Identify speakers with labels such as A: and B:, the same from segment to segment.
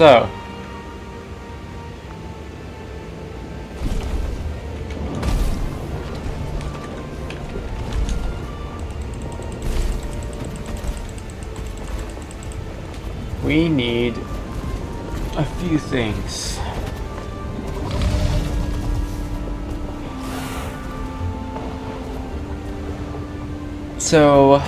A: So, we need a few things. So,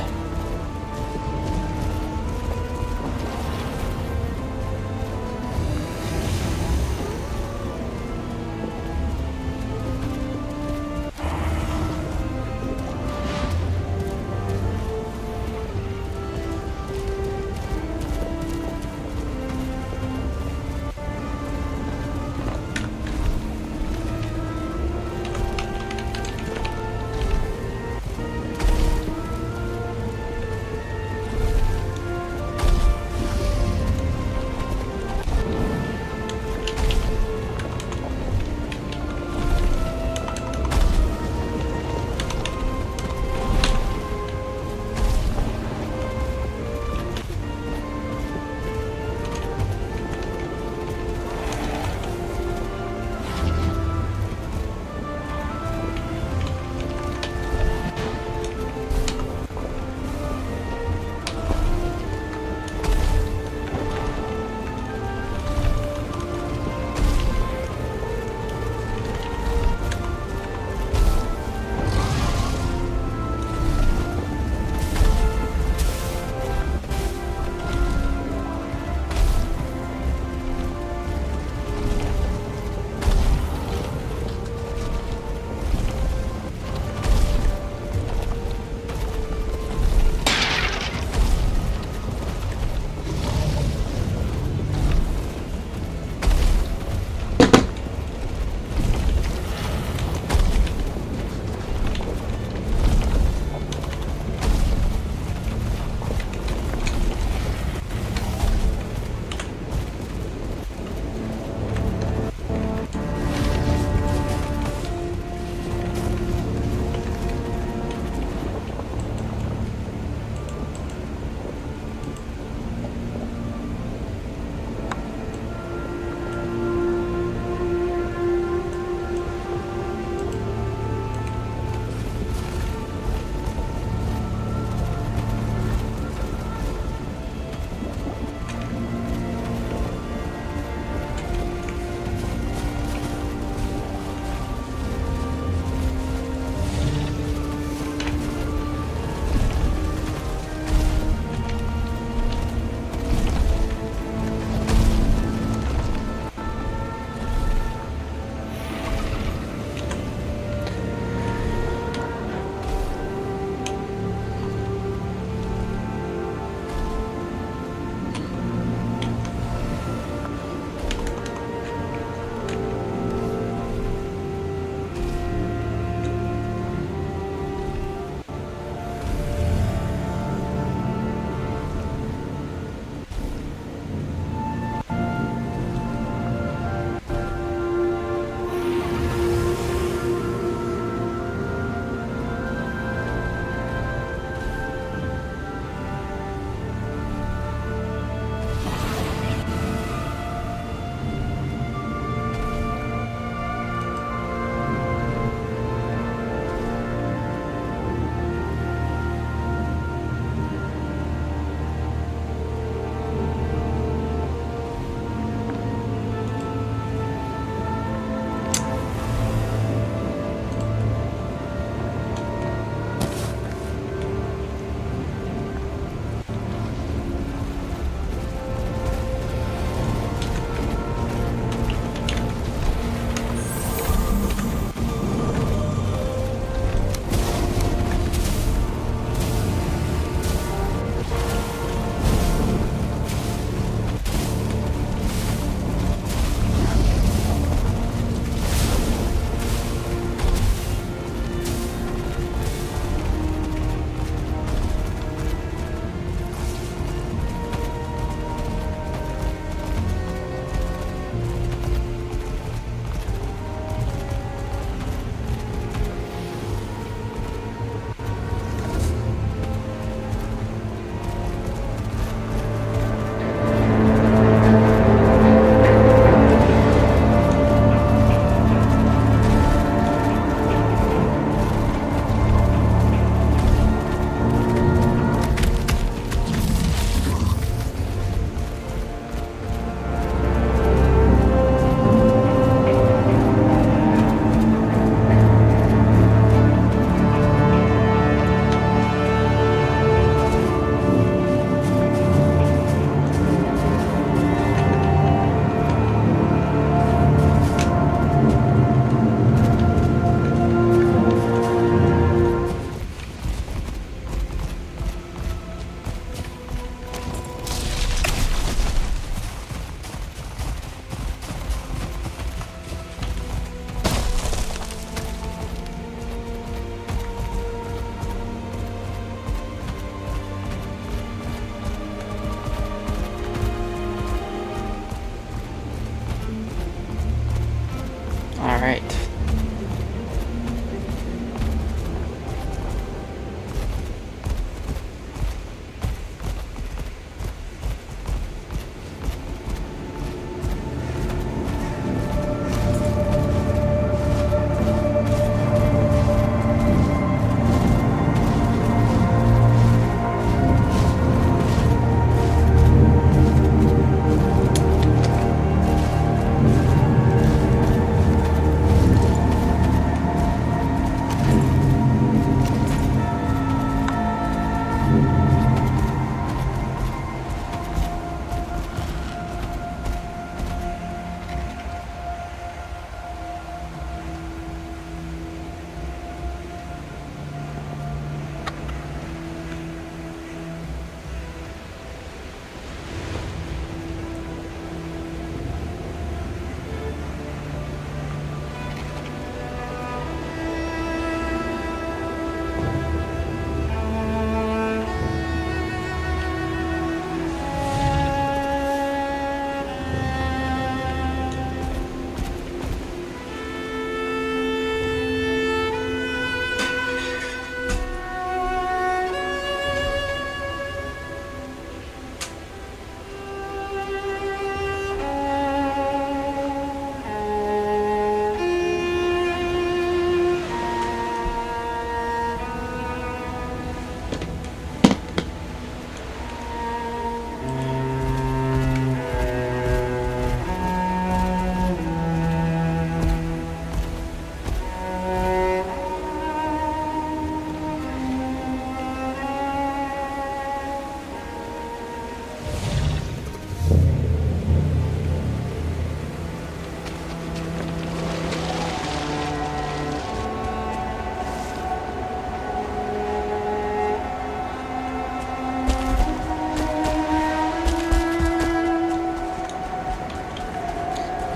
A: All right.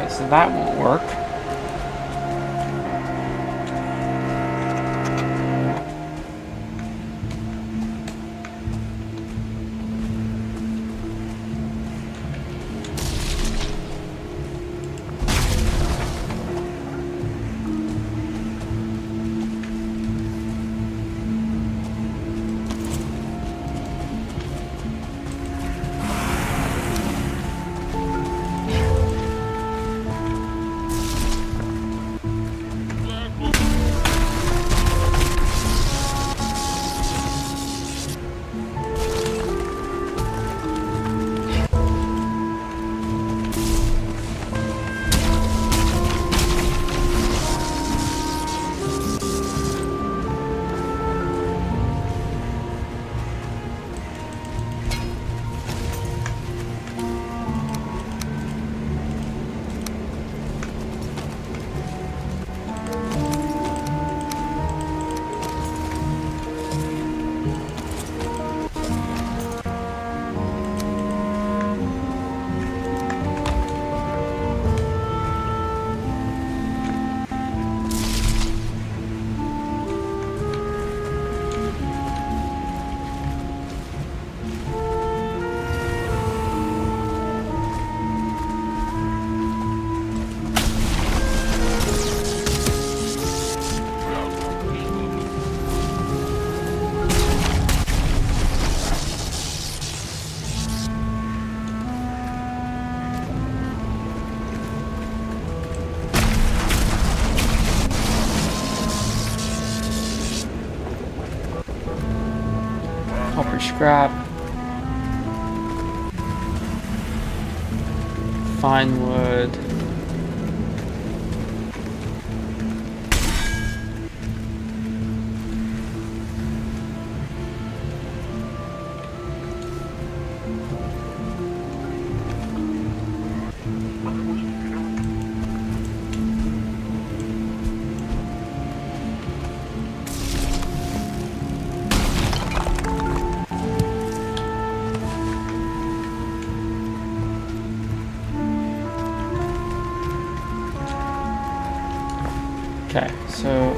A: So that won't work. Copper scrap. Fine wood. Okay, so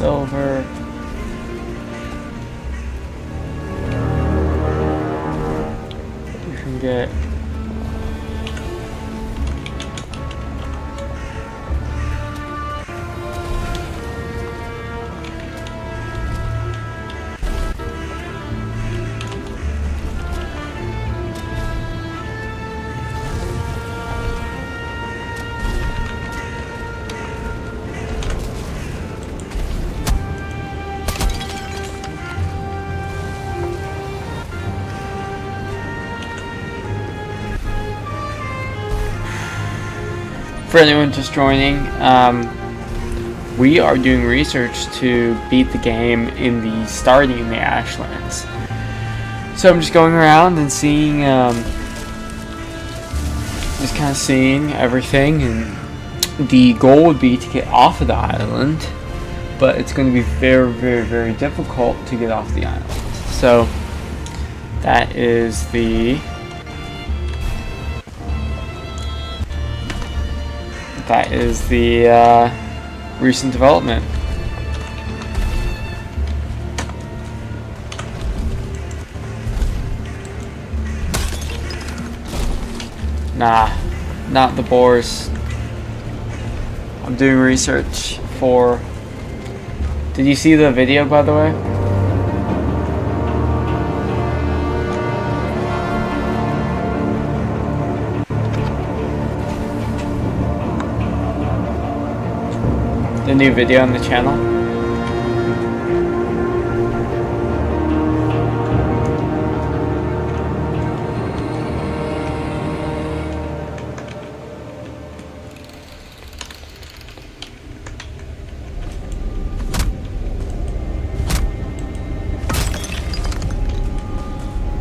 A: silver. We can get for anyone just joining, we are doing research to beat the game in the starting in the Ashlands. So I'm just going around and seeing, just kind of seeing everything, and the goal would be to get off of the island, but it's going to be very, very, very difficult to get off the island. So that is the recent development. Nah, not the boars. I'm doing research for... Did you see the video, by the way? The new video on the channel.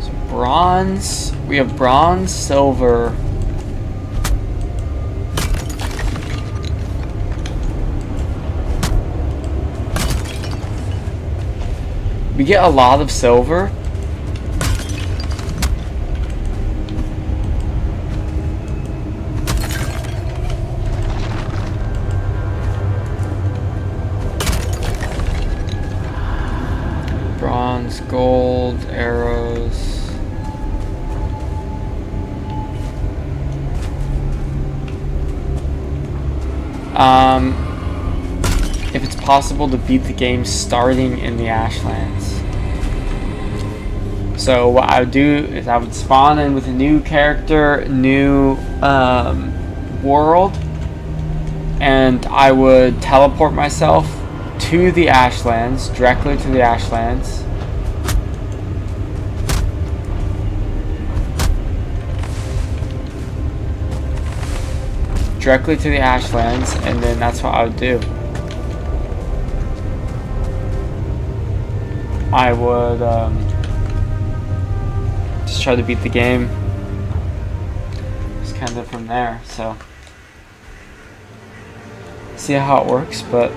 A: So bronze, we have bronze, silver. We get a lot of silver. Bronze, gold, arrows. If it's possible to beat the game starting in the Ashlands. So what I would do is I would spawn in with a new character, new world, and I would teleport myself to the Ashlands, directly to the Ashlands. Directly to the Ashlands, and then that's what I would do. I would just try to beat the game. Just kind of from there. So see how it works, but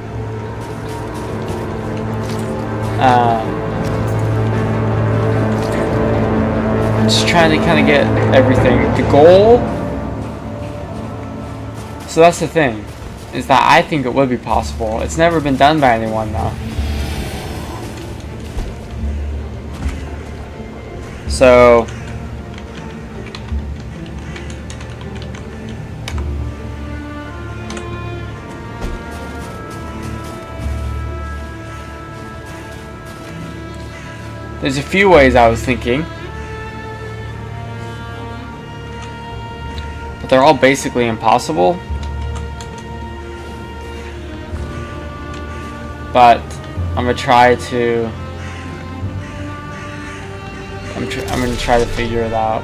A: just trying to kind of get everything. The goal. So that's the thing, is that I think it would be possible. It's never been done by anyone though. So there's a few ways I was thinking, but they're all basically impossible. But I'm gonna try to. I'm gonna try to figure it out.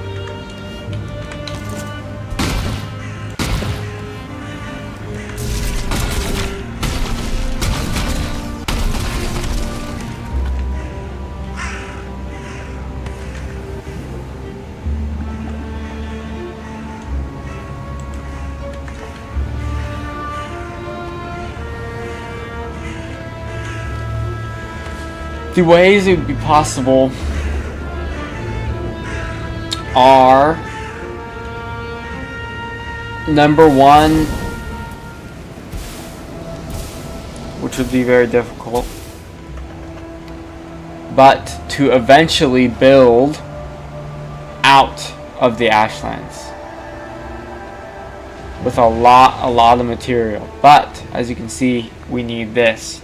A: The ways it would be possible are, number one, which would be very difficult. But to eventually build out of the Ashlands with a lot of material. But as you can see, we need this.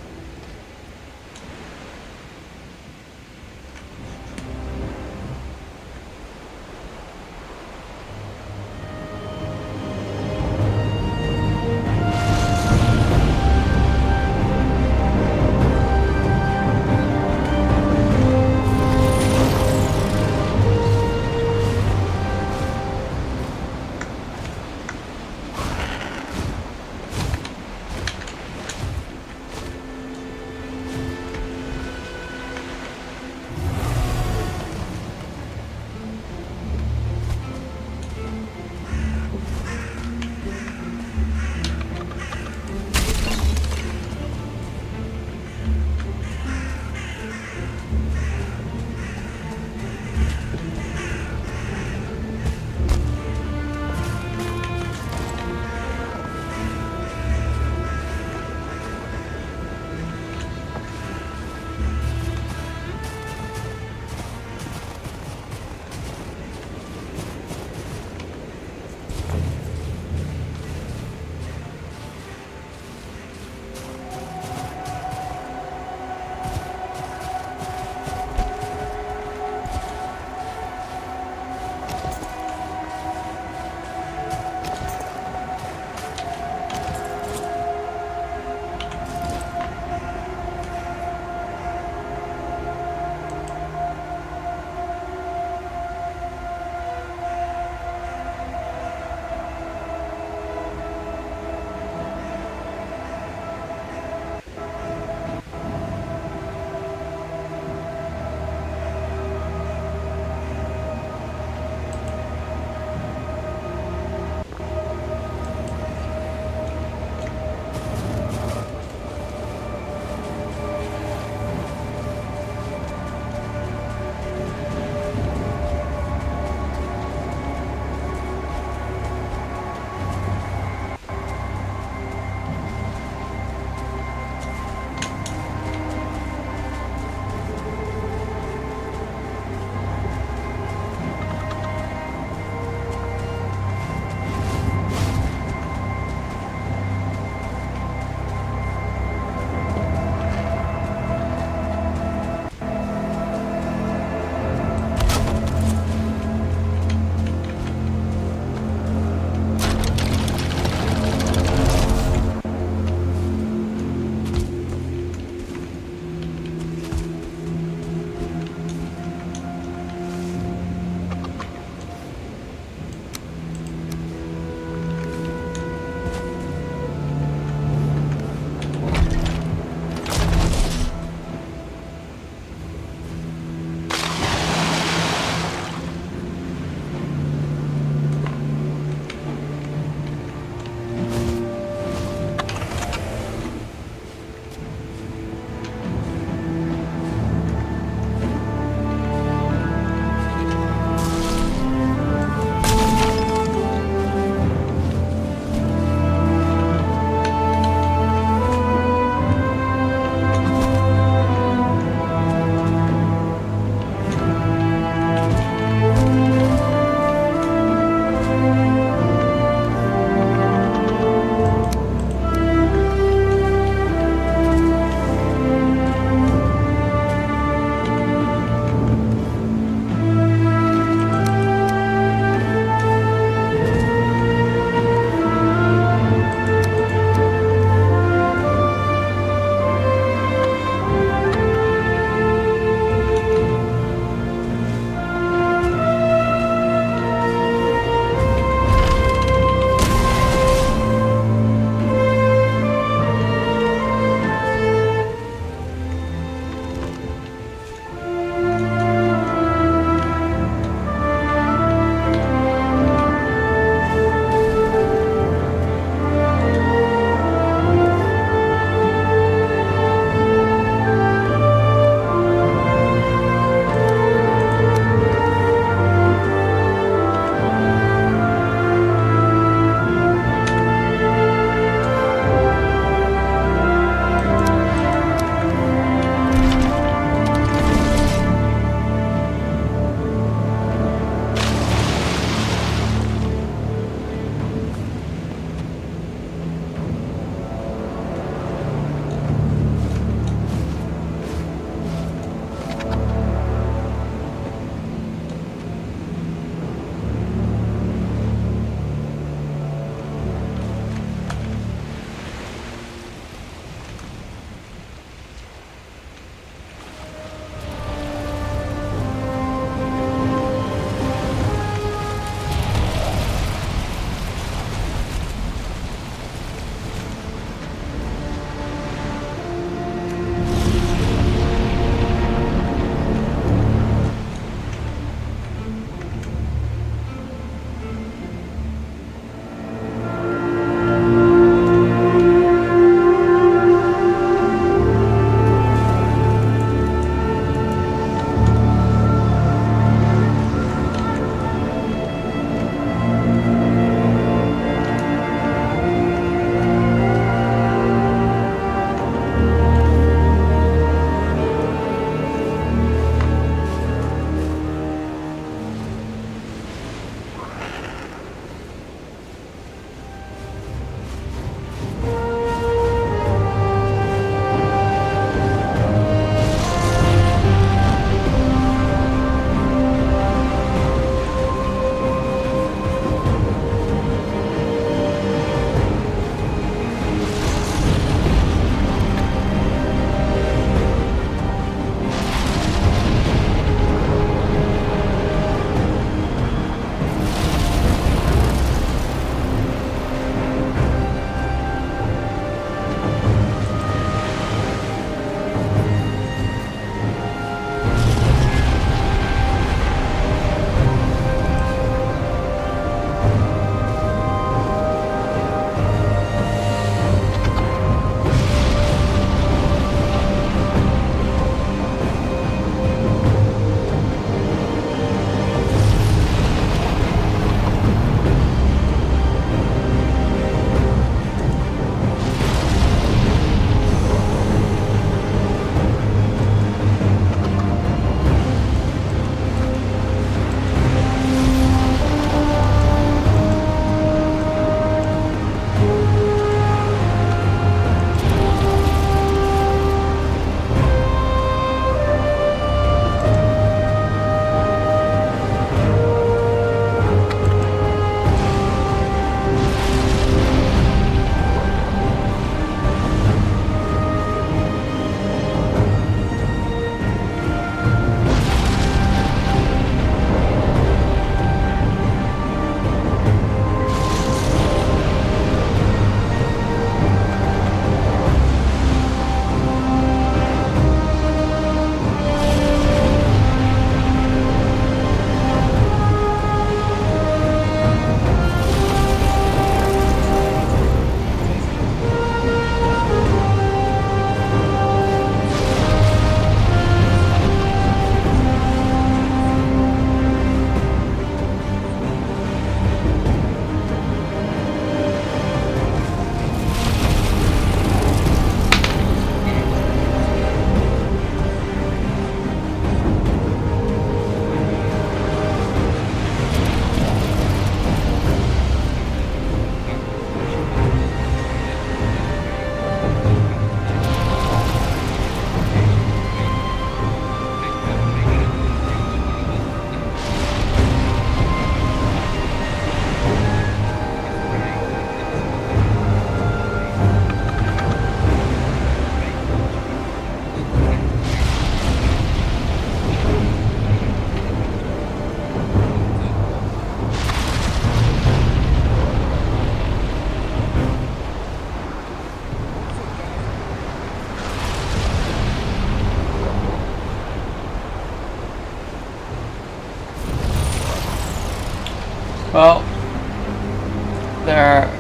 A: Well,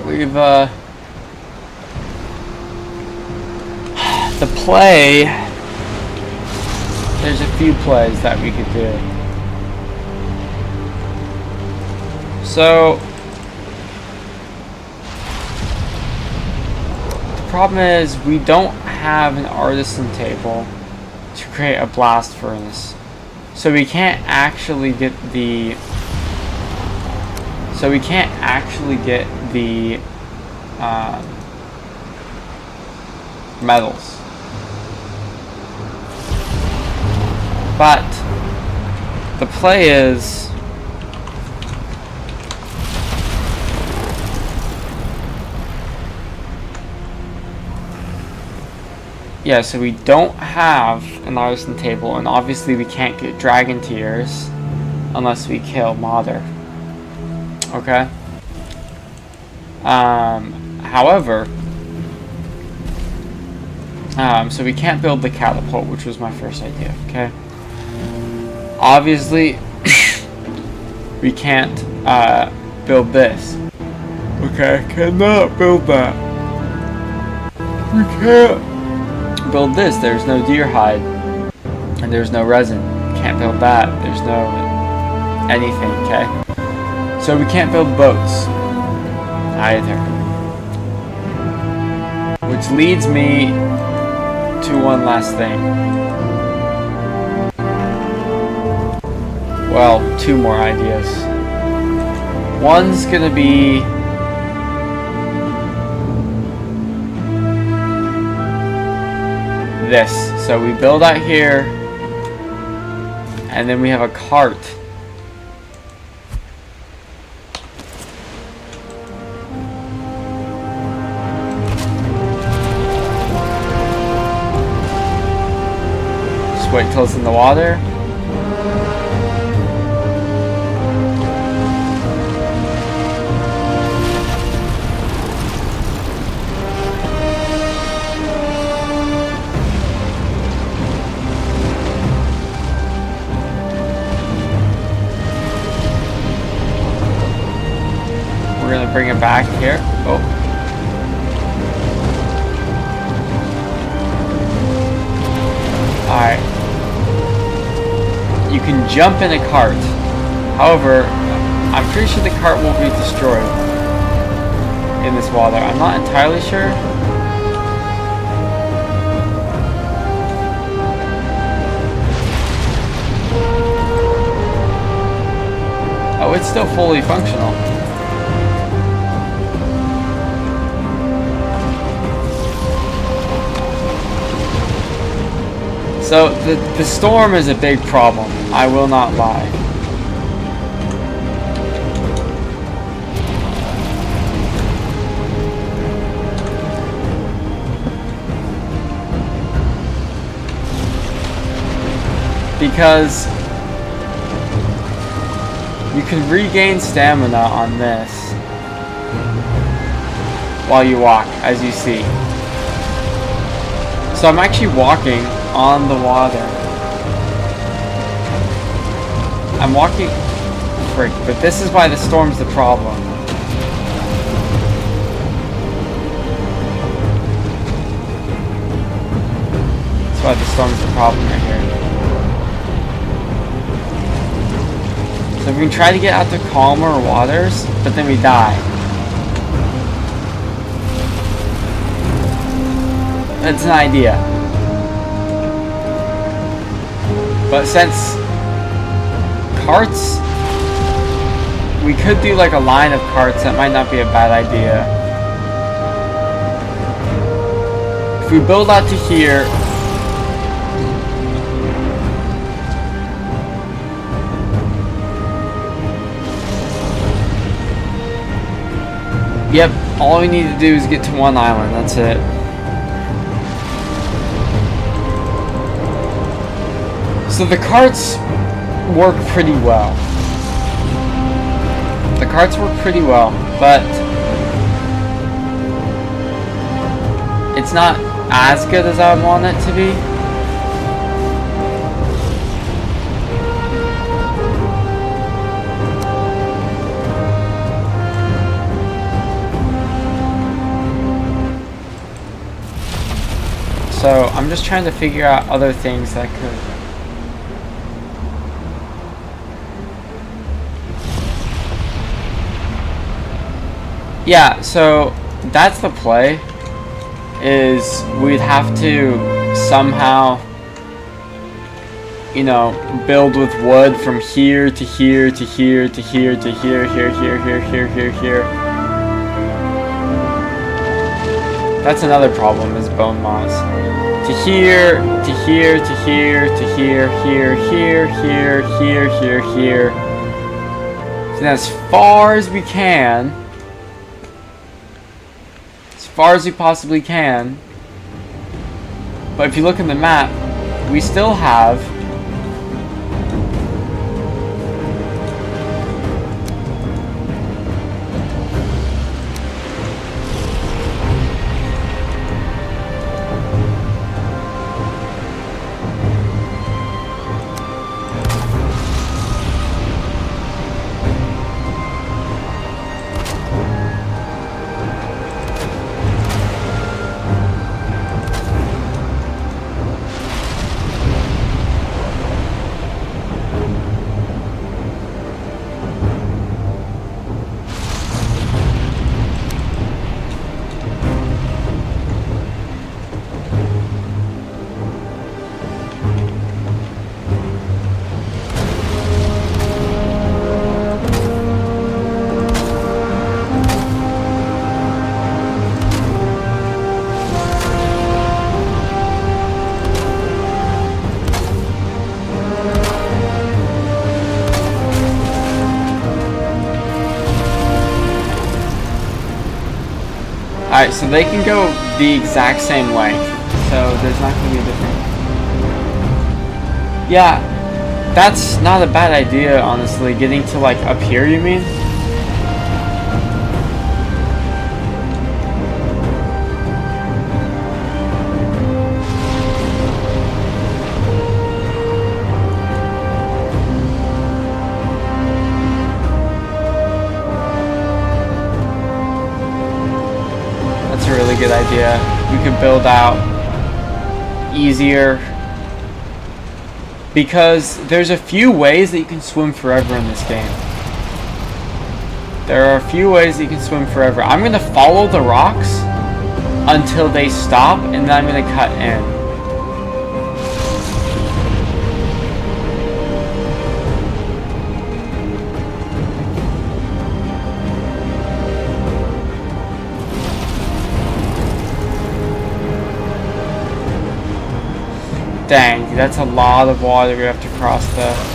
A: we've the play. There's a few plays that we could do. So the problem is we don't have an artisan table to create a blast furnace, so we can't actually get the metals. But the play is yeah, so we don't have an artisan table, and obviously we can't get dragon tears unless we kill Mother. Okay? However, so we can't build the catapult, which was my first idea, okay? Obviously, we can't build this. Okay, cannot build that. We can't build this. There's no deer hide, and there's no resin. Can't build that. There's no anything, okay? So we can't build boats either. Which leads me to one last thing. Well, two more ideas. One's gonna be this. So we build out here, and then we have a cart. Just wait till it's in the water. We're gonna bring it back here. Oh. Alright. You can jump in a cart. However, I'm pretty sure the cart won't be destroyed in this water. I'm not entirely sure. Oh, it's still fully functional. So, the storm is a big problem, I will not lie. Because you can regain stamina on this while you walk, as you see. So I'm actually walking on the water. I'm walking, frick, but this is why the storm's the problem. That's why the storm's the problem right here. So we can try to get out to calmer waters, but then we die. That's an idea. But since carts, we could do like a line of carts. That might not be a bad idea. If we build out to here, yep, all we need to do is get to one island. That's it. So the carts work pretty well. The carts work pretty well, but it's not as good as I would want it to be. So I'm just trying to figure out other things that could. Yeah, so that's the play. Is we'd have to somehow, you know, build with wood from here to here to here to here to here, here. That's another problem, is bone moss. To here, to here, to here, to here, here. So as far as we can, as far as we possibly can. But if you look in the map, we still have Alright, so they can go the exact same length, so there's not going to be a different. Yeah, that's not a bad idea, honestly. Getting to, like, up here, you mean? That's a really good idea. We could build out easier, because there's a few ways that you can swim forever in this game. There are a few ways that you can swim forever. I'm going to follow the rocks until they stop, and then I'm going to cut in. Dang, that's a lot of water we have to cross though.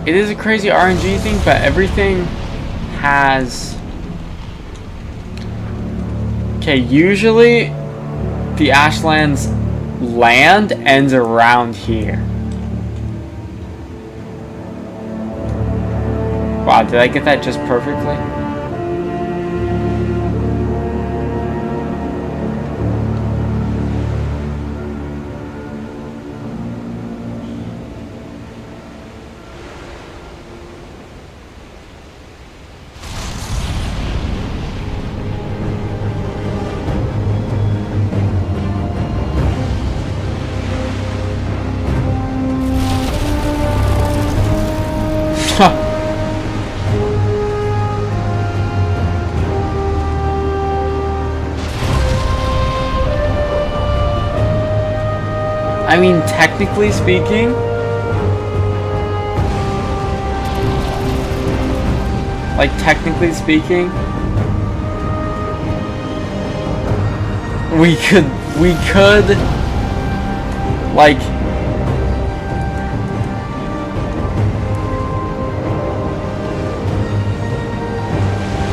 A: It is a crazy RNG thing, but everything has... Okay, usually the Ashlands land ends around here. Wow, did I get that just perfectly? I mean, technically speaking, We could, like,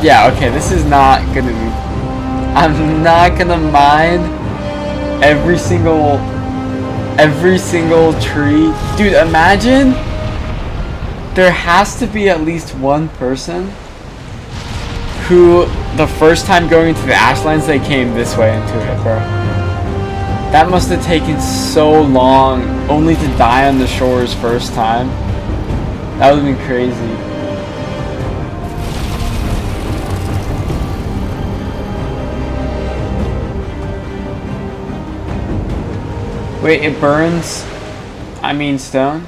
A: yeah, okay, this is not gonna be, I'm not gonna mine every single tree. Dude, imagine there has to be at least one person who the first time going to the Ashlands, they came this way into it, bro. That must have taken so long only to die on the shores first time. That would have been crazy. Wait, it burns? I mean stone?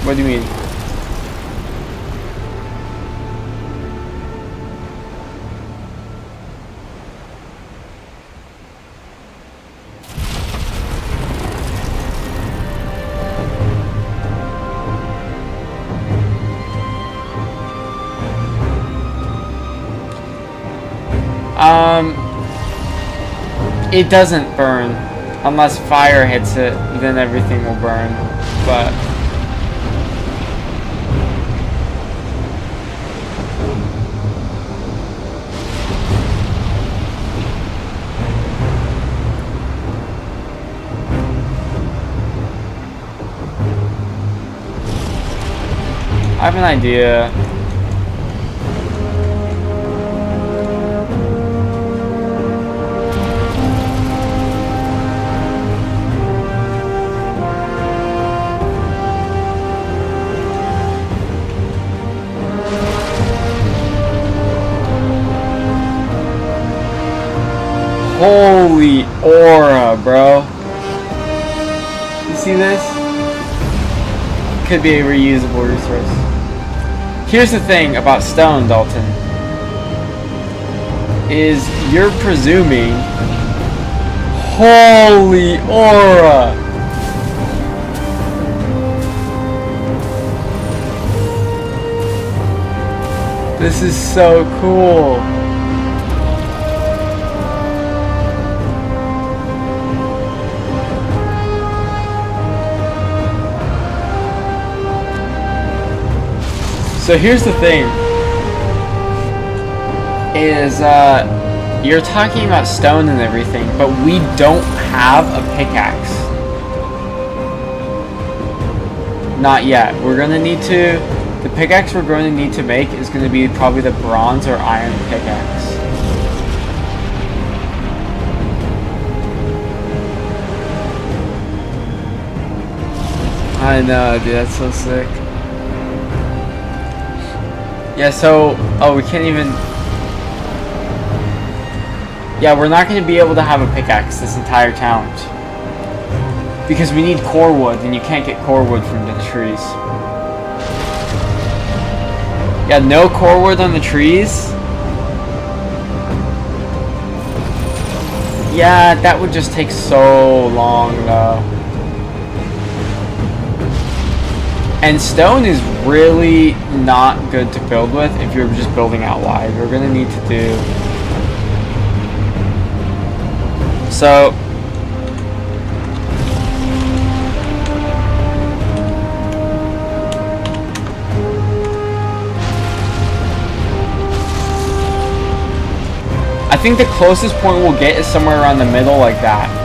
A: What do you mean? It doesn't burn. Unless fire hits it, then everything will burn. But I have an idea. Holy aura, bro. You see this? Could be a reusable resource. Here's the thing about stone, Dalton. Is you're presuming... Holy aura! This is so cool. So here's the thing, is you're talking about stone and everything, but we don't have a pickaxe. Not yet. We're gonna need to, the pickaxe we're going to need to make is going to be probably the bronze or iron pickaxe. I know, dude, that's so sick. Yeah, so, oh, we can't even, yeah, we're not going to be able to have a pickaxe this entire challenge. Because we need core wood, and you can't get core wood from the trees. Yeah, no core wood on the trees? Yeah, that would just take so long, though. And stone is really not good to build with if you're just building out wide. We're gonna need to do... So... I think the closest point we'll get is somewhere around the middle like that.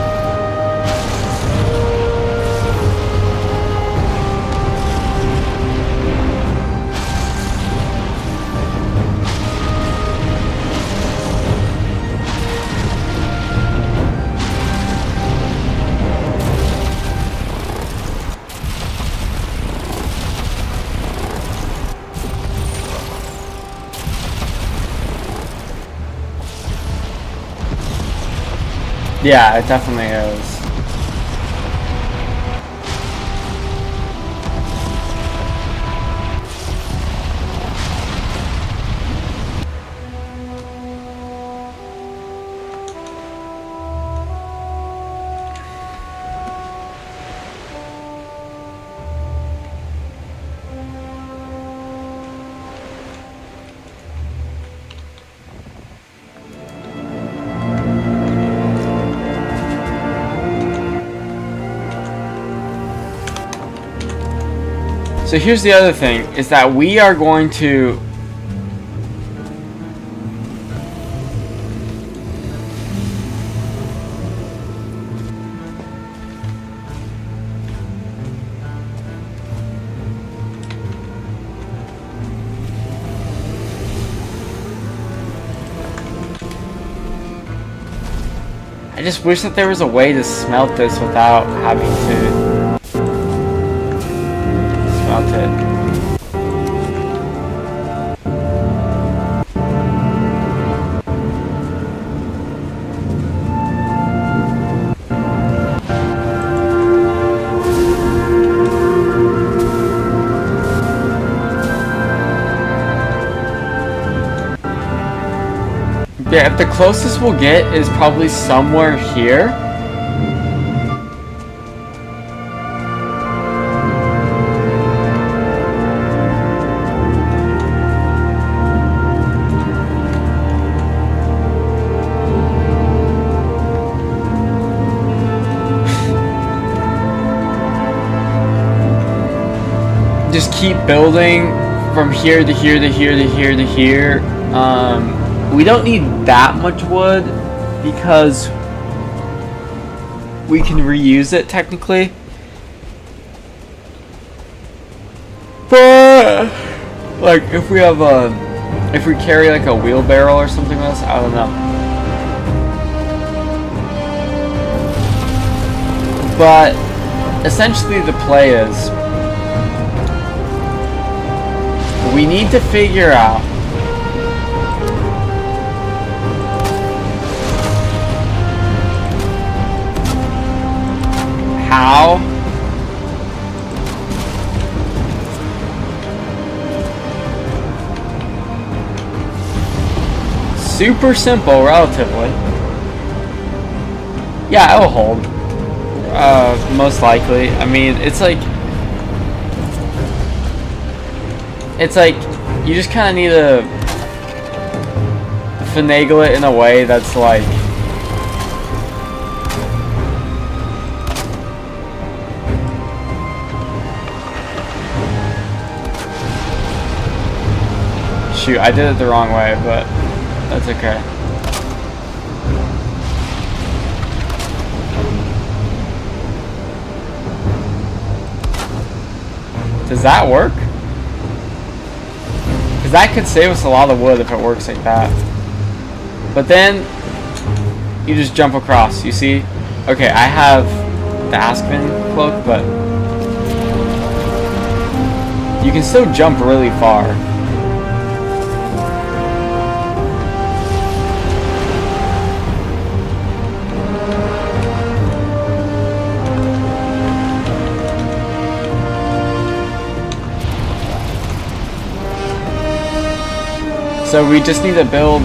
A: Yeah, it definitely is. So here's the other thing, is that we are going to... I just wish that there was a way to smelt this without having to smelt it. Yeah, if the closest we'll get is probably somewhere here. Just keep building from here to here to here to here to here. We don't need that much wood because we can reuse it technically. But like if we have if we carry like a wheelbarrow or something like this, I don't know. But essentially the play is we need to figure out how super simple relatively. Yeah, it'll hold. Most likely. I mean, it's like you just kind of need to finagle it in a way that's like shoot, I did it the wrong way, but that's okay. Does that work? Because that could save us a lot of wood if it works like that. But then you just jump across, you see? Okay, I have the Aspen cloak, but you can still jump really far. So we just need to build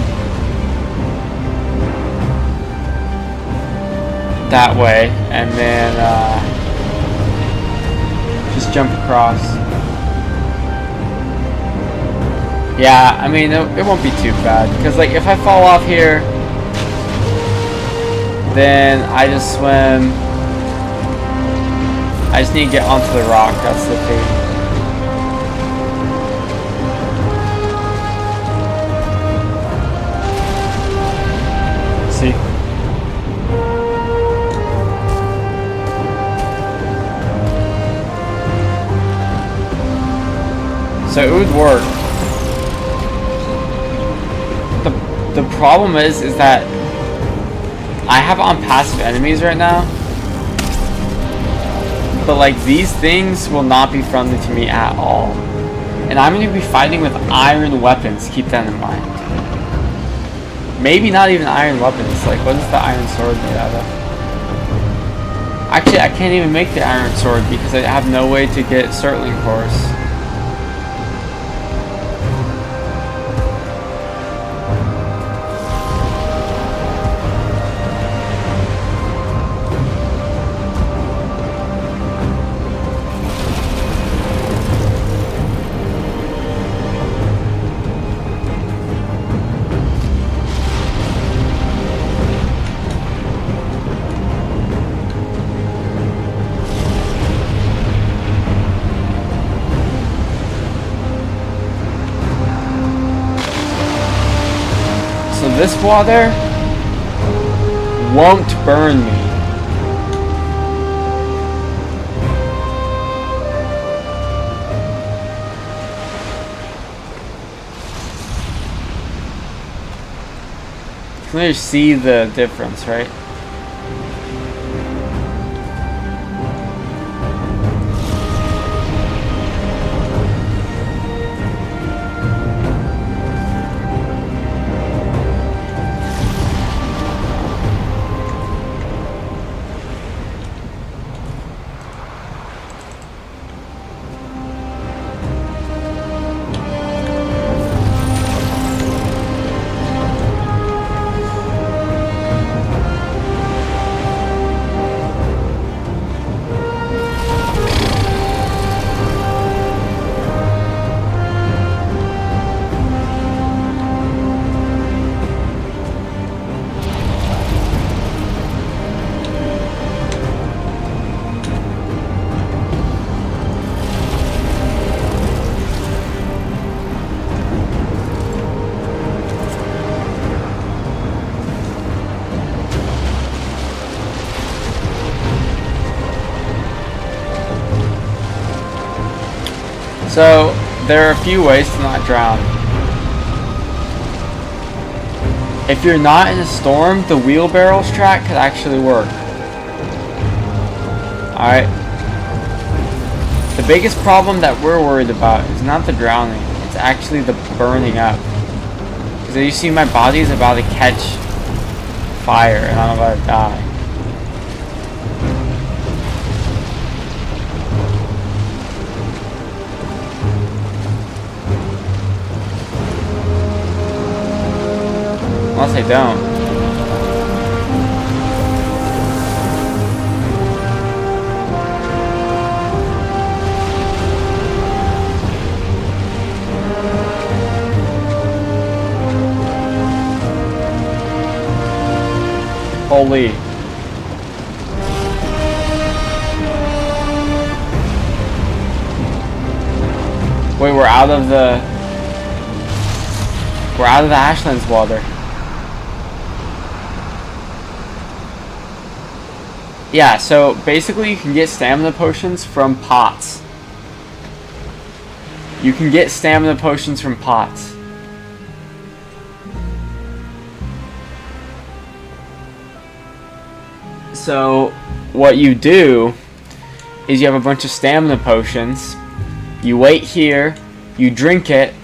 A: that way and then just jump across. Yeah, I mean it won't be too bad because like if I fall off here then I just swim. I just need to get onto the rock, that's the thing. So it would work. The problem is that I have on passive enemies right now, but like these things will not be friendly to me at all, and I'm going to be fighting with iron weapons. Keep that in mind. Maybe not even iron weapons. Like what is the iron sword made out of? Actually, I can't even make the iron sword because I have no way to get Surtling cores. this water won't burn me. You can really see the difference, right? So, there are a few ways to not drown. If you're not in a storm, the wheelbarrows track could actually work. Alright. The biggest problem that we're worried about is not the drowning, it's actually the burning up. Because you see my body is about to catch fire and I'm about to die. Unless I don't. Holy. Wait, we're out of the Ashlands water. Yeah, so basically you can get stamina potions from pots. You can get stamina potions from pots. So what you do is you have a bunch of stamina potions. You wait here, you drink it,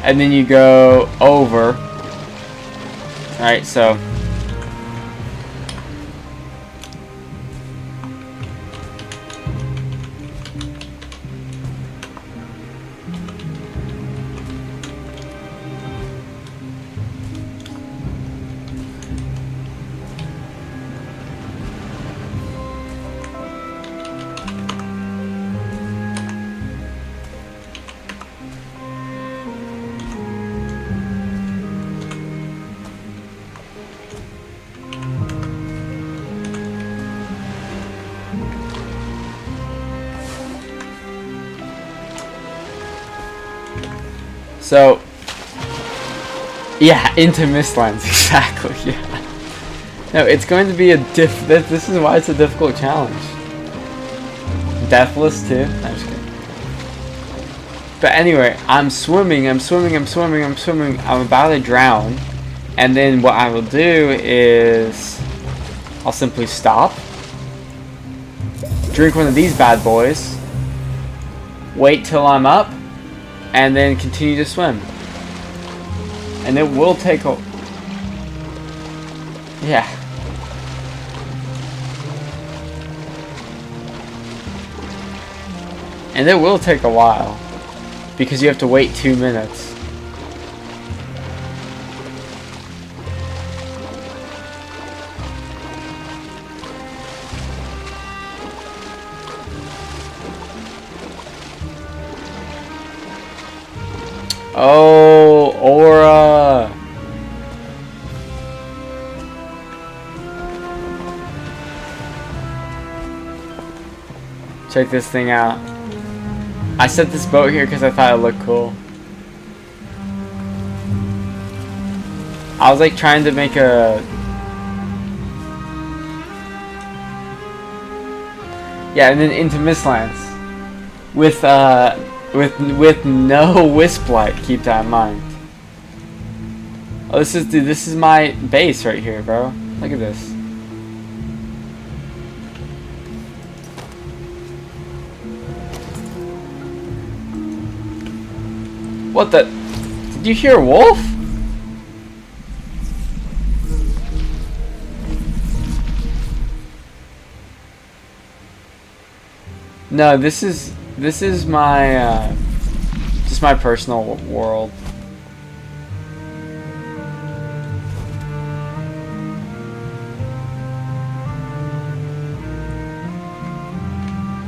A: and then you go over. Alright, so yeah, into Mistlands, exactly, yeah. No, it's going to be a this is why it's a difficult challenge. Deathless too? No, I'm just kidding. But anyway, I'm swimming, I'm about to drown. And then what I will do is I'll simply stop. Drink one of these bad boys. Wait till I'm up. And then continue to swim. And it will take a... Yeah. And it will take a while. Because you have to wait 2 minutes. Oh, Aura. Check this thing out. I set this boat here because I thought it looked cool. I was like trying to make a... Yeah, and then into Mistlands. With no wisp light, keep that in mind. Oh, this is my base right here, bro. Look at this. What the? Did you hear a wolf? No, this is my just my personal world.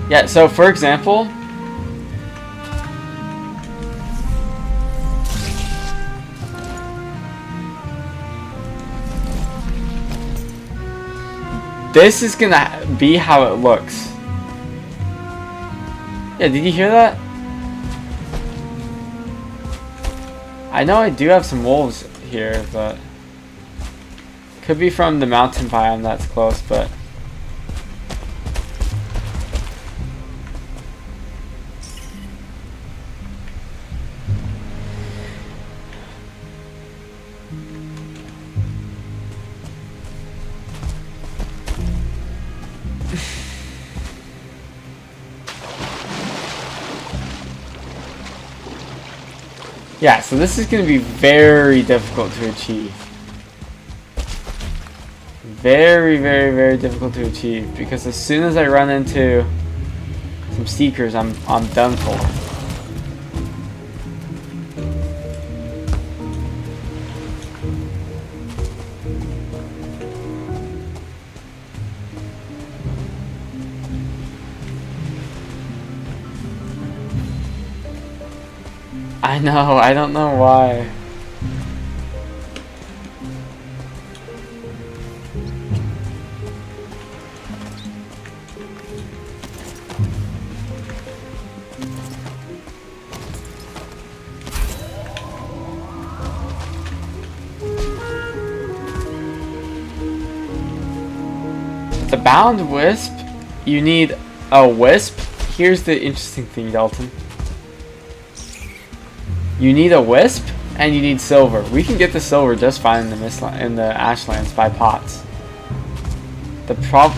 A: Yeah, so for example, this is gonna be how it looks. Yeah, did you hear that? I know I do have some wolves here, but could be from the mountain biome that's close, but yeah, so this is going to be very difficult to achieve. Very, very, very difficult to achieve, because as soon as I run into some seekers, I'm done for. I know, I don't know why. The bound wisp, you need a wisp. Here's the interesting thing, Dalton. You need a wisp and you need silver. We can get the silver just fine in the Ashlands by pots. The problem.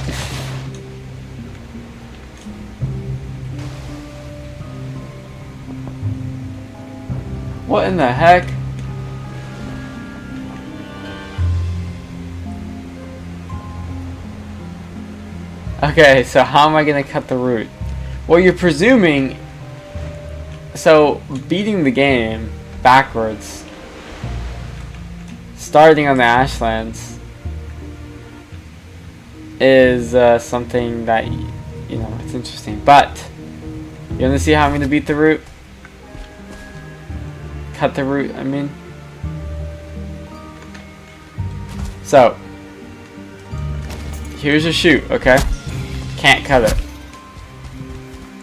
A: What in the heck? Okay, so how am I gonna cut the root? Well, you're presuming. So, beating the game backwards, starting on the Ashlands, is something that, you know, it's interesting. But, you want to see how I'm going to beat the root? Cut the root, I mean. So, here's your shoot, okay? Can't cut it.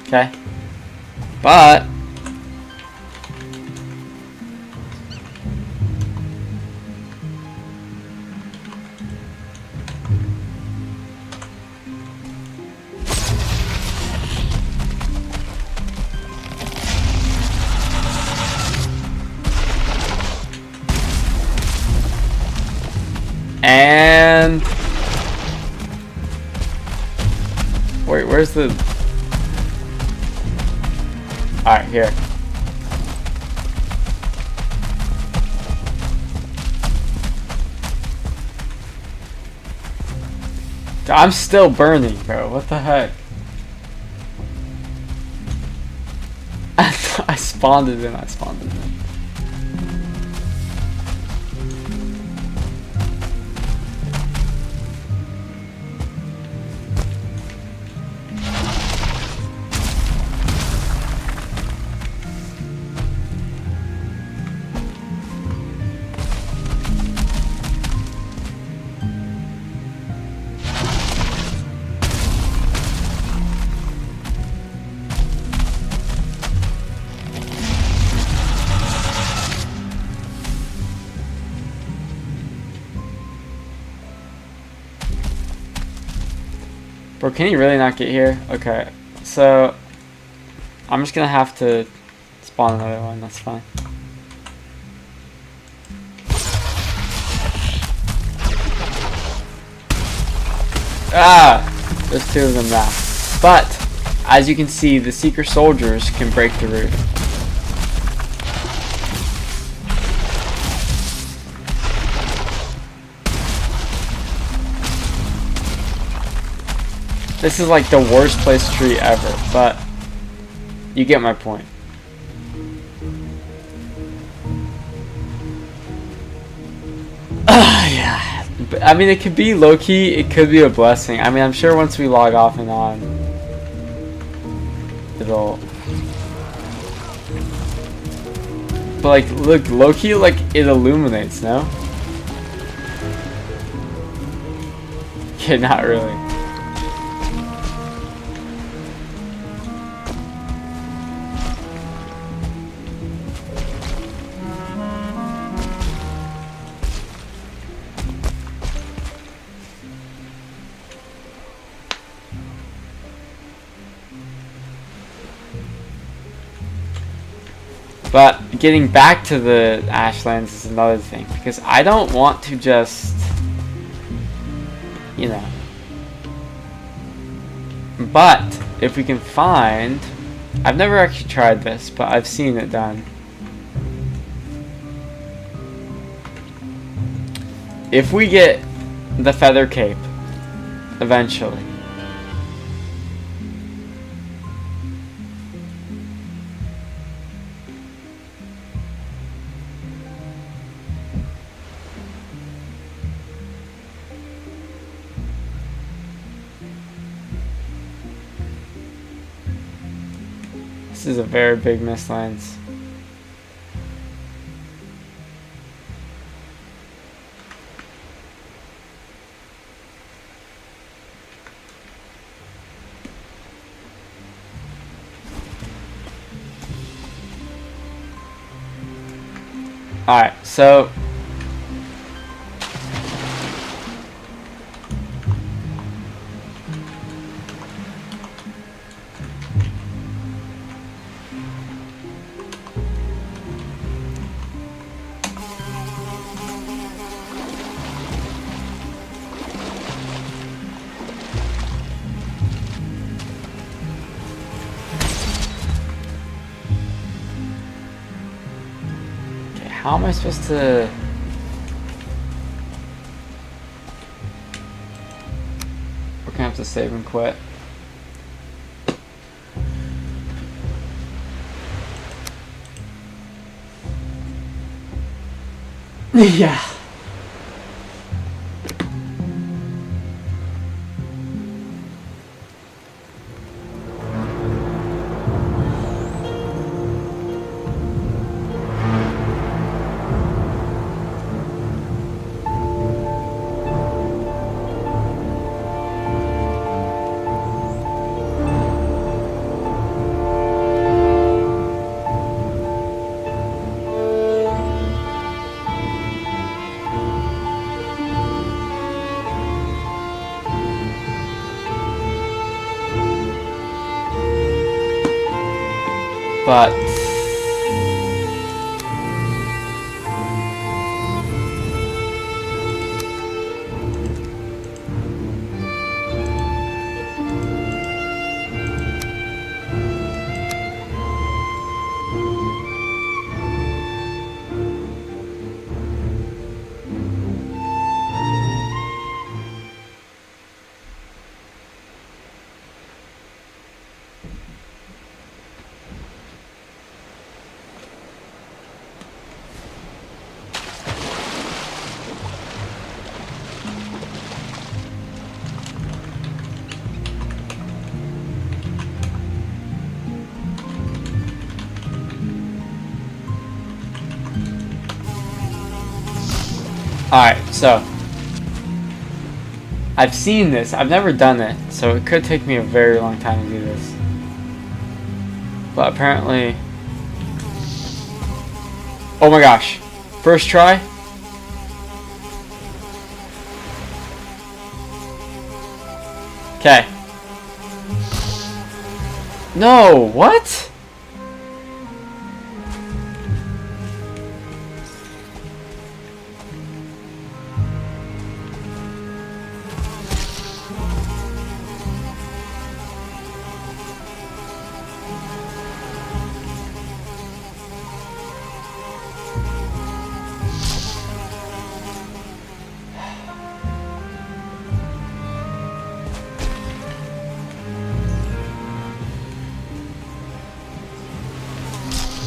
A: Okay? But and wait, where's the... Alright, here. I'm still burning, bro. What the heck? I spawned it in. Bro, can he really not get here? Okay, so I'm just gonna have to spawn another one, that's fine. Ah! There's two of them now. But, as you can see, the Seeker soldiers can break the roof. This is like the worst placed tree ever, but you get my point. Yeah. But, I mean, it could be low-key, it could be a blessing. I mean, I'm sure once we log off and on, it'll... But like, look, low-key, like, it illuminates, no? Okay, not really. But getting back to the Ashlands is another thing, because I don't want to just, you know. But if we can find, I've never actually tried this, but I've seen it done. If we get the feather cape, eventually. This is a very big mislands. Alright, so how am I supposed to... We're gonna have to save and quit. Yeah. But alright, so I've seen this. I've never done it, so it could take me a very long time to do this. But apparently... Oh my gosh. First try. Okay. No, what?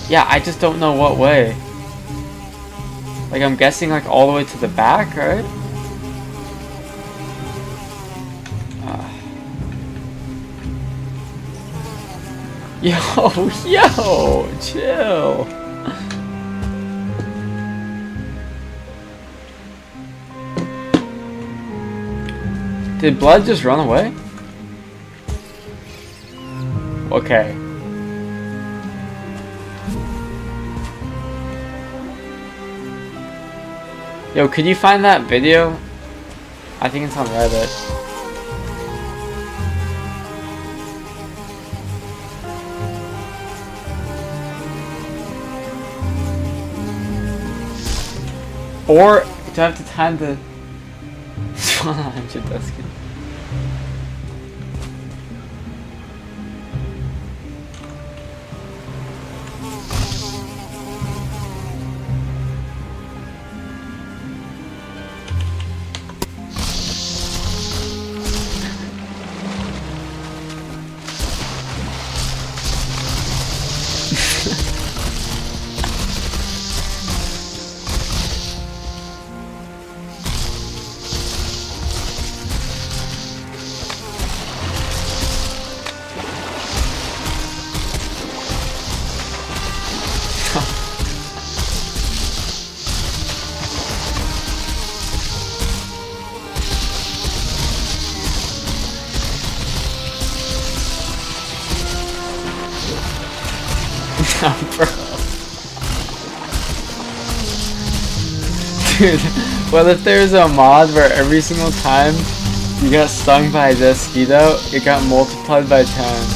A: Yeah, I just don't know what way. Like, I'm guessing, like, all the way to the back, right? Yo, chill. Did Blood just run away? Okay. Yo, could you find that video? I think it's on Reddit. Or do I have to time the Swan 100 Doskeena? Bro. Dude, what if there's a mod where every single time you got stung by a mosquito, it got multiplied by 10?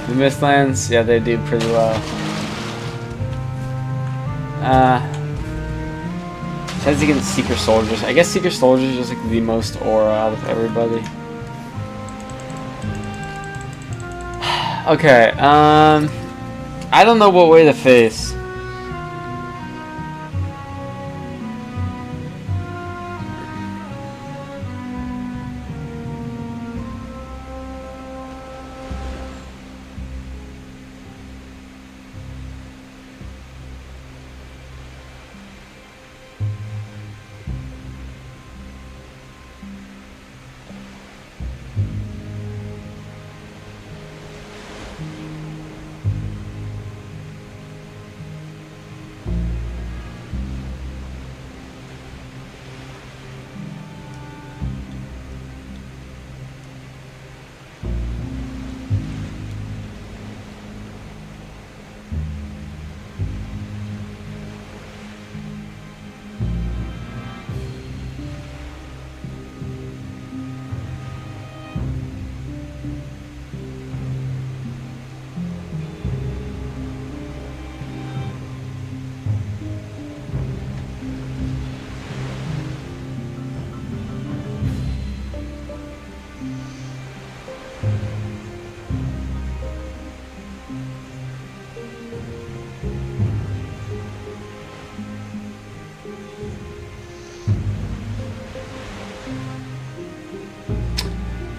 A: The Mistlands, yeah, they do pretty well. Besides against Seeker Soldiers. I guess Seeker Soldiers is just like the most aura out of everybody. Okay, I don't know what way to face.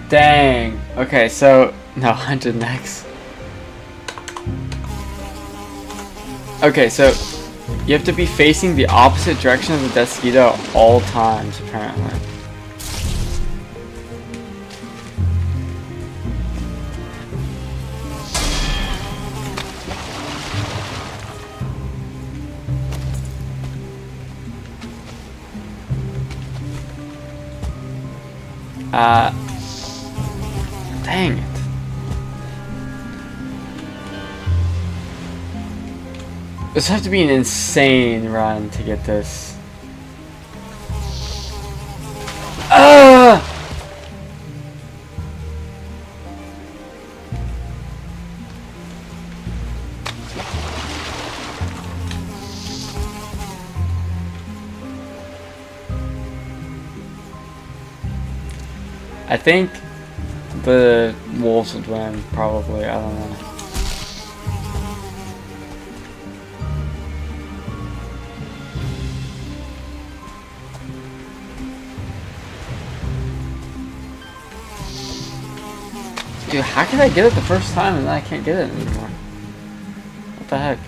A: Dang. Okay, so no, 100 next. Okay, so you have to be facing the opposite direction of the Doskeena at all times, apparently. Dang it. This has to be an insane run to get this. I think the wolves would win, probably. I don't know. Dude, how can I get it the first time and then I can't get it anymore? What the heck?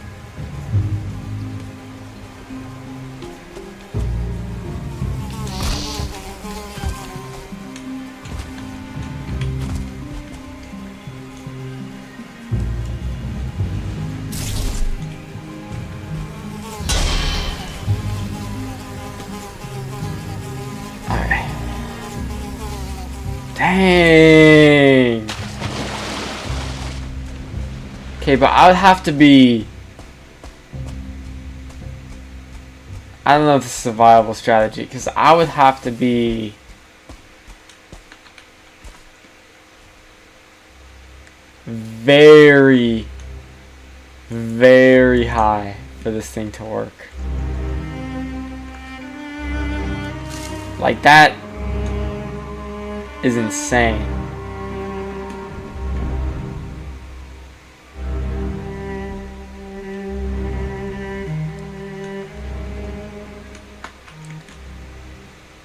A: Alright. Dang! Okay, but I would have to be... I don't know if this is a viable strategy, because I would have to be... very, very high for this thing to work. Like, that is insane.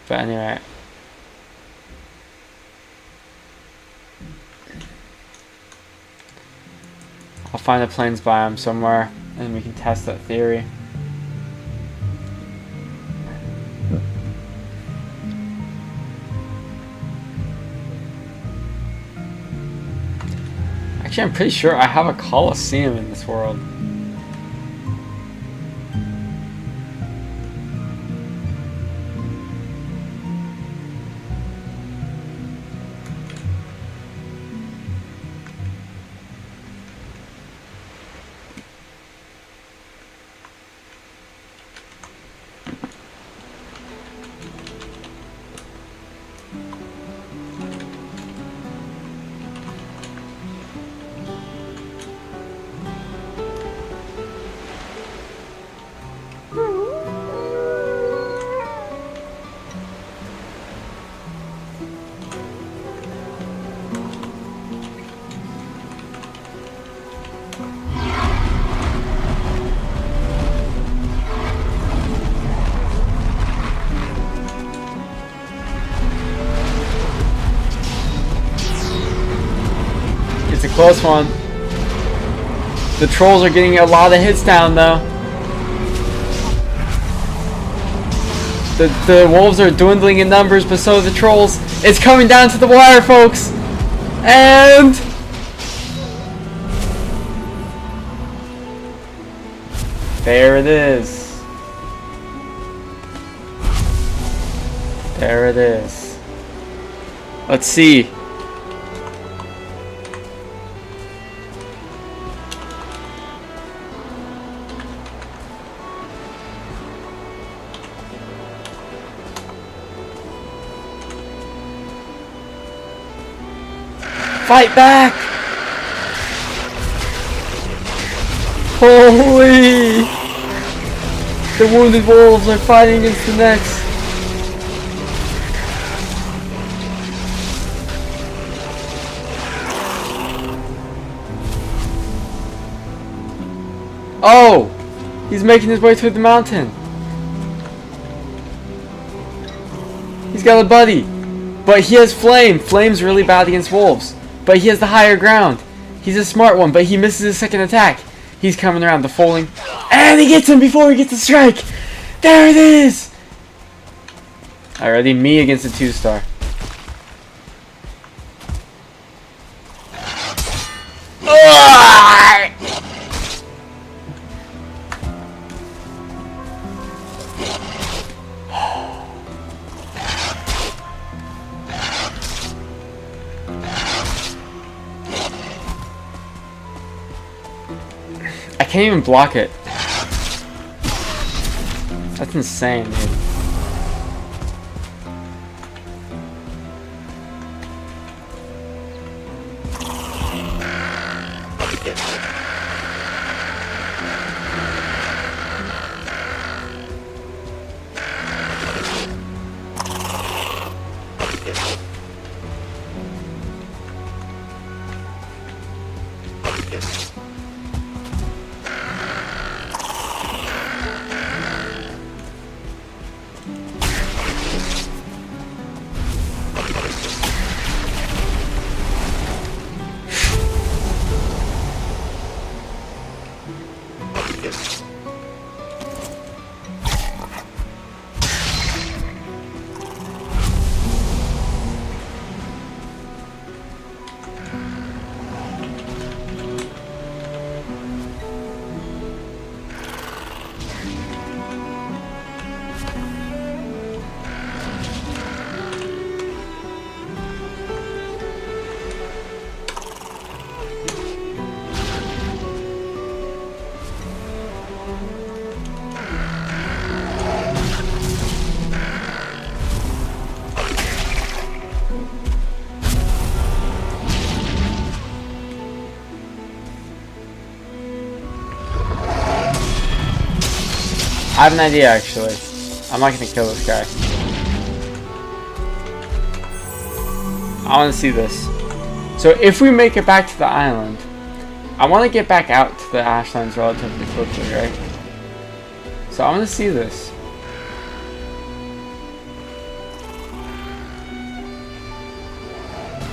A: But anyway, I'll find a plains biome somewhere and we can test that theory. Actually, I'm pretty sure I have a Coliseum in this world. It's a close one. The trolls are getting a lot of hits down though. The wolves are dwindling in numbers, but so are the trolls. It's coming down to the wire, folks. And there it is. There it is. Let's see. Fight back! Holy! The wounded wolves are fighting against the next. Oh! He's making his way through the mountain. He's got a buddy. But he has flame. Flame's really bad against wolves. But he has the higher ground. He's a smart one, but he misses his second attack. He's coming around the folding. And he gets him before he gets the strike! There it is! Alrighty, me against a 2-star. I can't even block it. That's insane, dude. I have an idea, actually. I'm not gonna kill this guy. I want to see this. So if we make it back to the island, I want to get back out to the Ashlands relatively quickly, right? So I want to see this.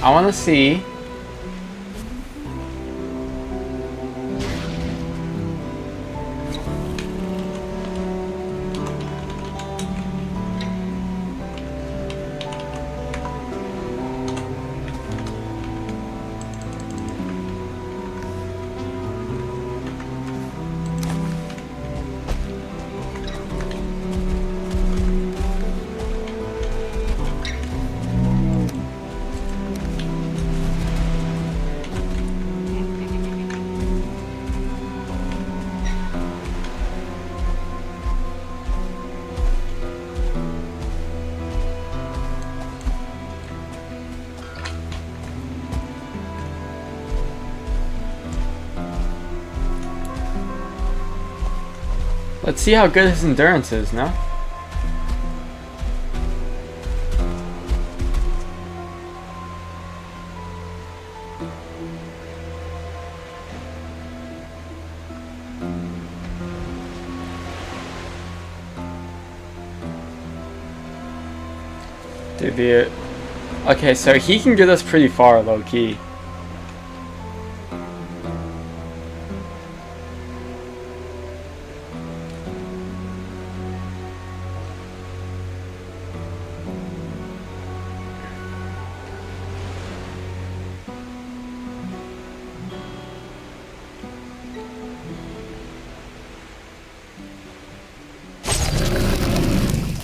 A: I want to see let's see how good his endurance is, no? Dude, okay, so he can get us pretty far, low-key.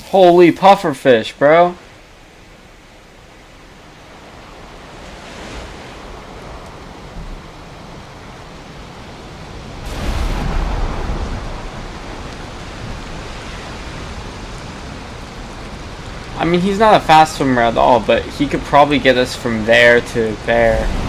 A: Holy pufferfish, bro. I mean, he's not a fast swimmer at all, but he could probably get us from there to there.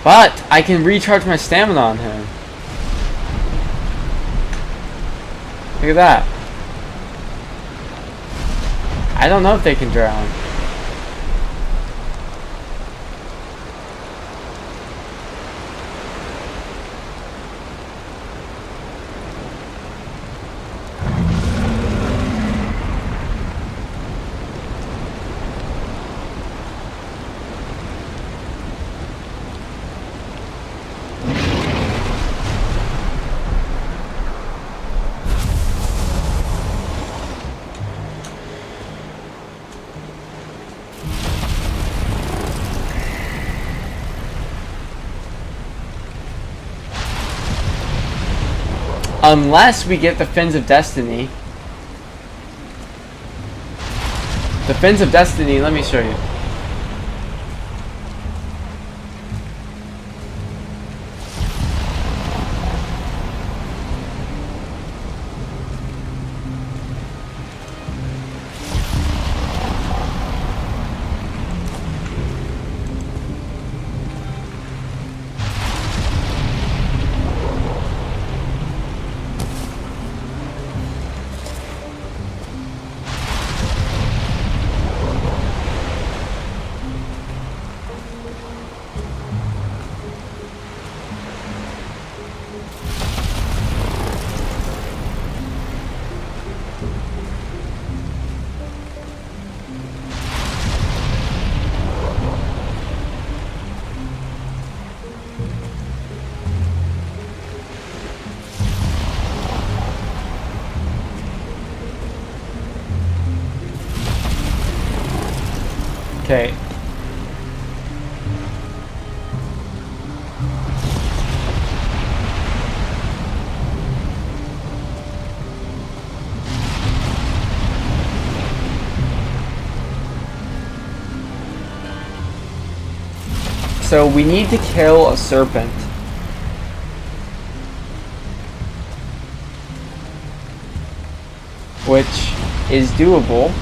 A: But I can recharge my stamina on him. Look at that. I don't know if they can drown. Unless we get the Fins of Destiny. The Fins of Destiny, let me show you. Okay. So we need to kill a serpent. Which is doable.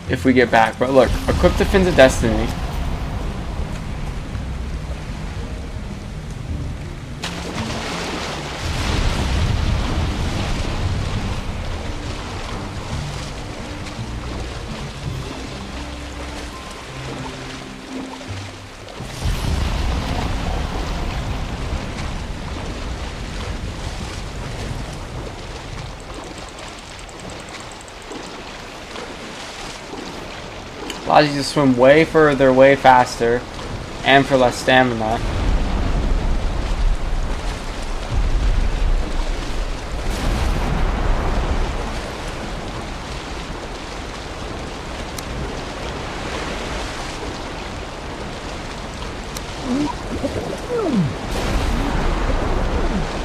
A: If we get back. But look, equip the Fins of Destiny. Allows you to swim way further, way faster, and for less stamina.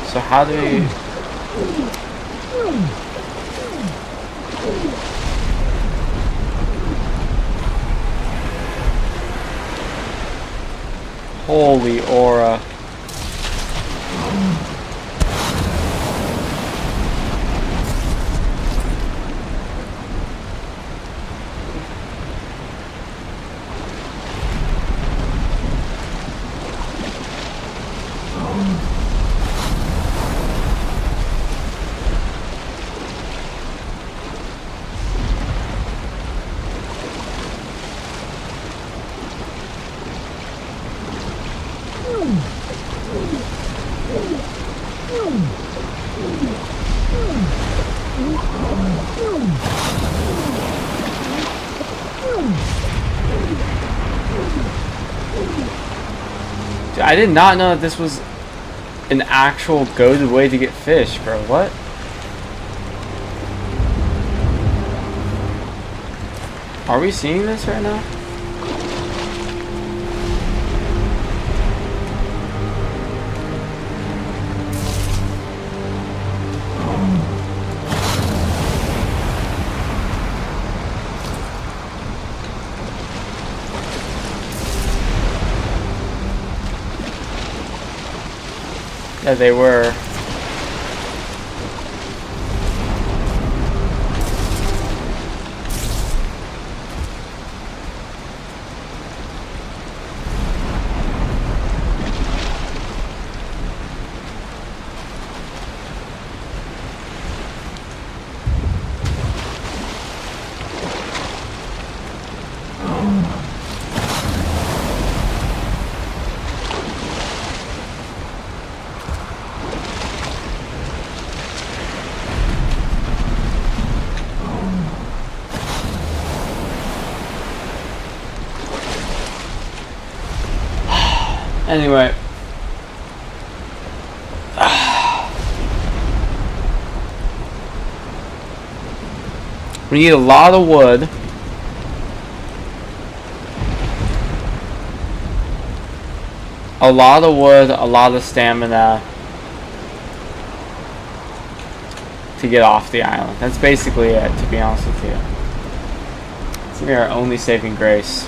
A: So how do we... Holy aura. I did not know that this was an actual go-to way to get fish, bro. What? Are we seeing this right now? Yeah, they were. Anyway. We need a lot of wood. A lot of wood, a lot of stamina to get off the island. That's basically it, to be honest with you. It's gonna be our only saving grace.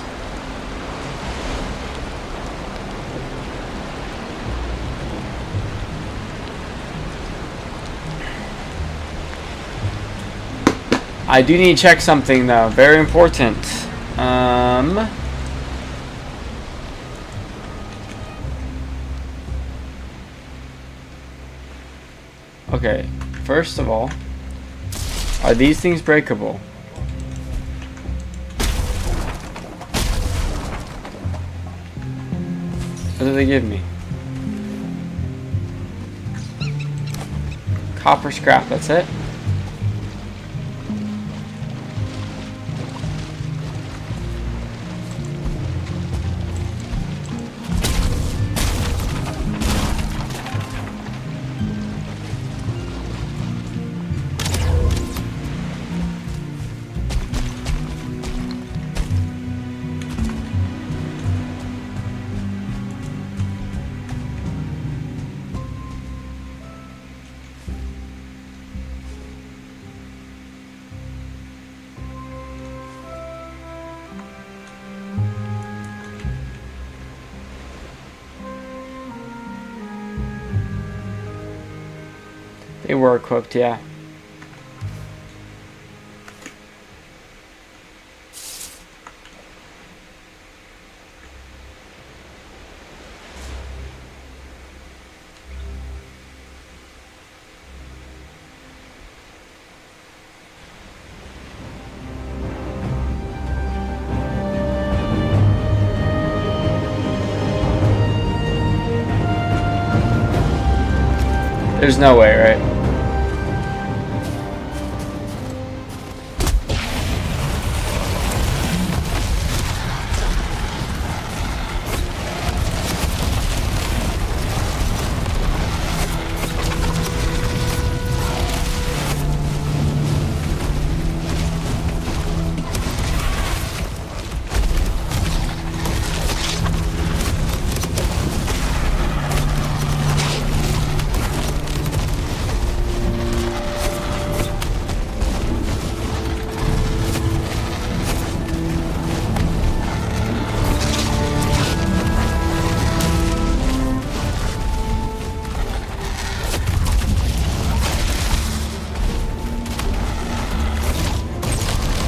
A: I do need to check something though, very important. Okay, first of all, are these things breakable? What do they give me? Copper scrap, that's it? They were equipped, yeah. There's no way, right?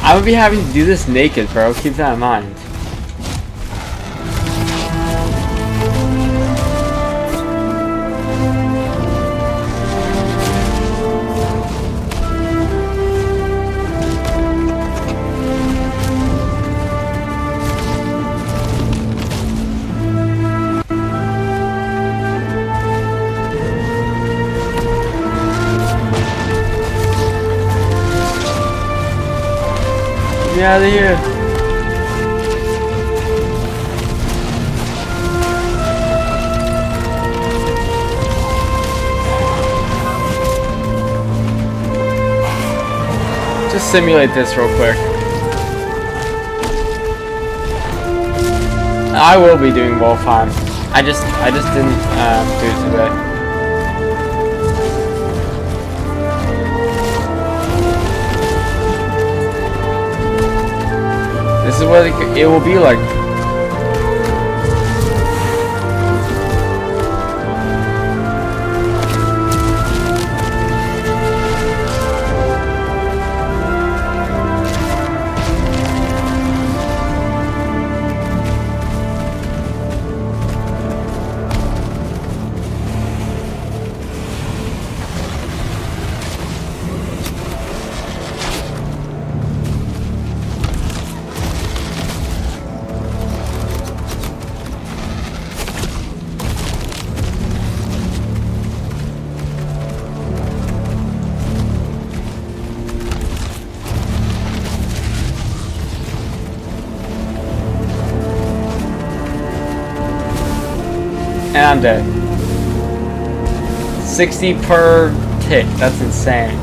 A: I would be having to do this naked, bro. Keep that in mind. Get me out of here. Just simulate this real quick. I will be doing Wolfheim. I just didn't do it today. This is what it will be like. Grande. 60 per tick. That's insane.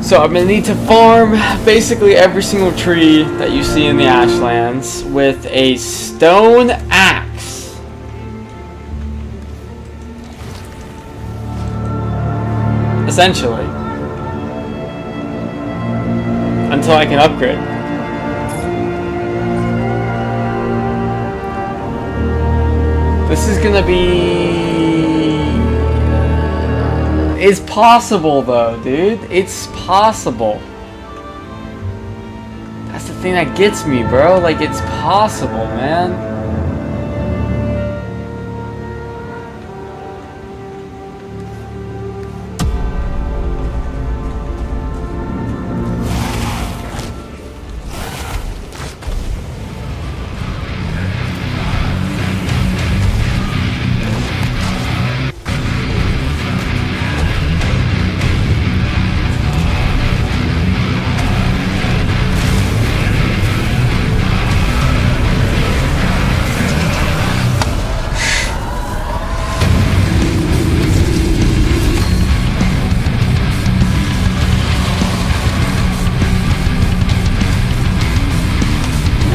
A: So I'm going to need to farm basically every single tree that you see in the Ashlands with a stone axe. Essentially. Until I can upgrade. This is gonna be... It's possible though, dude. It's possible. That's the thing that gets me, bro. Like, it's possible, man.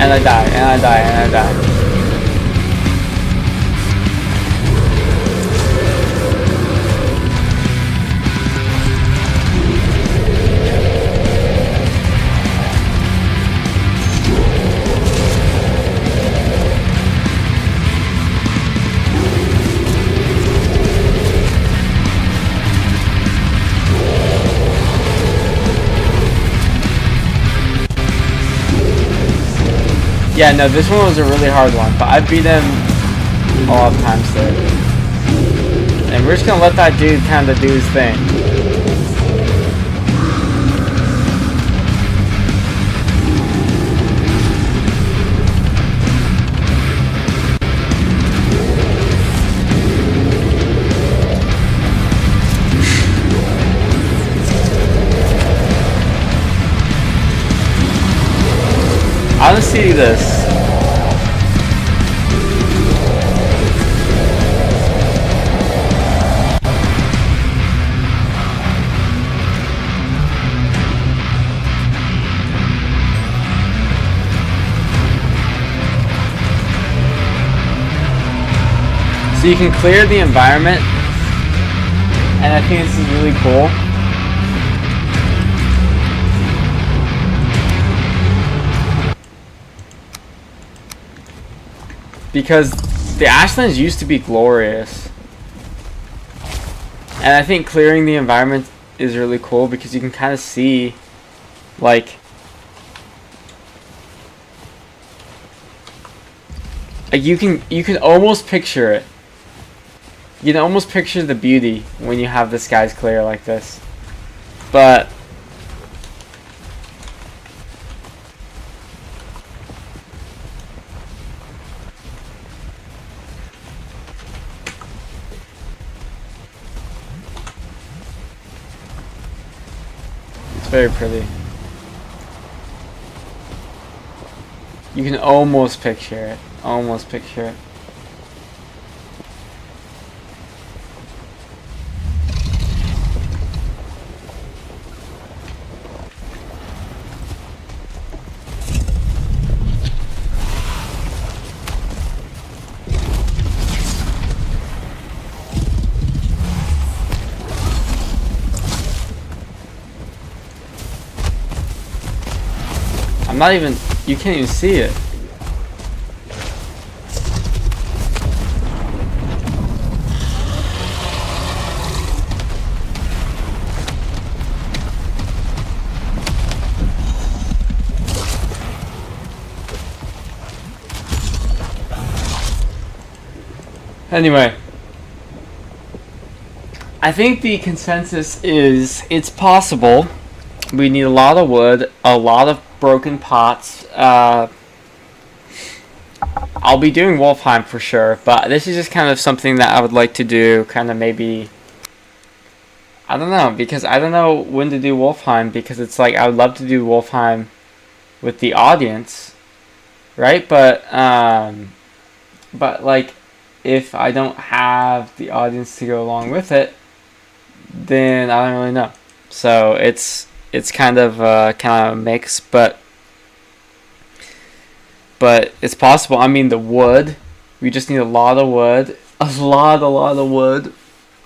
A: And I die, and I die, and I die. Yeah, no, this one was a really hard one, but I beat him a lot of times there. And we're just gonna let that dude kind of do his thing. I want to see this. So you can clear the environment, and I think this is really cool. Because the Ashlands used to be glorious. And I think clearing the environment is really cool because you can kind of see, like you can almost picture it. You can almost picture the beauty when you have the skies clear like this. But very pretty. You can almost picture it. Almost picture it. I'm not even, you can't even see it. Anyway, I think the consensus is it's possible. We need a lot of wood, a lot of broken pots. I'll be doing Wolfheim for sure, but this is just kind of something that I would like to do, kind of maybe, I don't know, because I don't know when to do Wolfheim, because it's like I would love to do Wolfheim with the audience, right? But like if I don't have the audience to go along with it, then I don't really know. So it's kind of a mix, but it's possible. I mean, the wood, we just need a lot of wood, a lot of wood.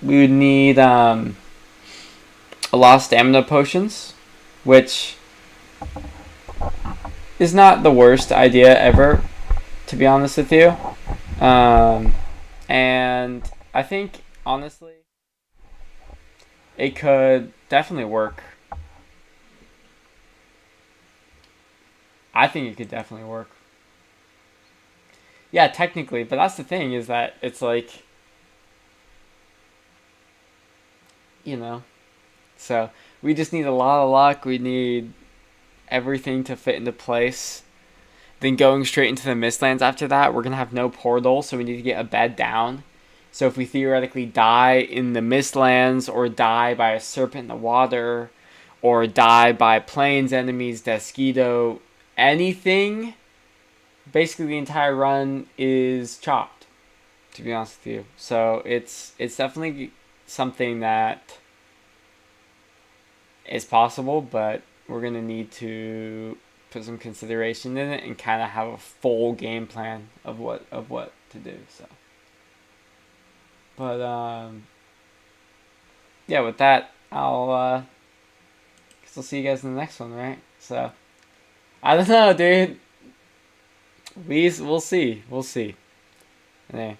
A: We would need a lot of stamina potions, which is not the worst idea ever, to be honest with you. And I think, honestly, it could definitely work. I think it could definitely work. Yeah, technically, but that's the thing, is that it's like, you know, so we just need a lot of luck. We need everything to fit into place. Then going straight into the Mistlands after that, we're going to have no portal, so we need to get a bed down. So if we theoretically die in the Mistlands, or die by a serpent in the water, or die by plains enemies, Doskeena, anything, basically the entire run is chopped, to be honest with you. So it's definitely something that is possible, but we're going to need to put some consideration in it and kind of have a full game plan of what to do. So, but yeah, with that, I'll guess I'll see you guys in the next one, right? So, I don't know, dude. We'll see. Anyway.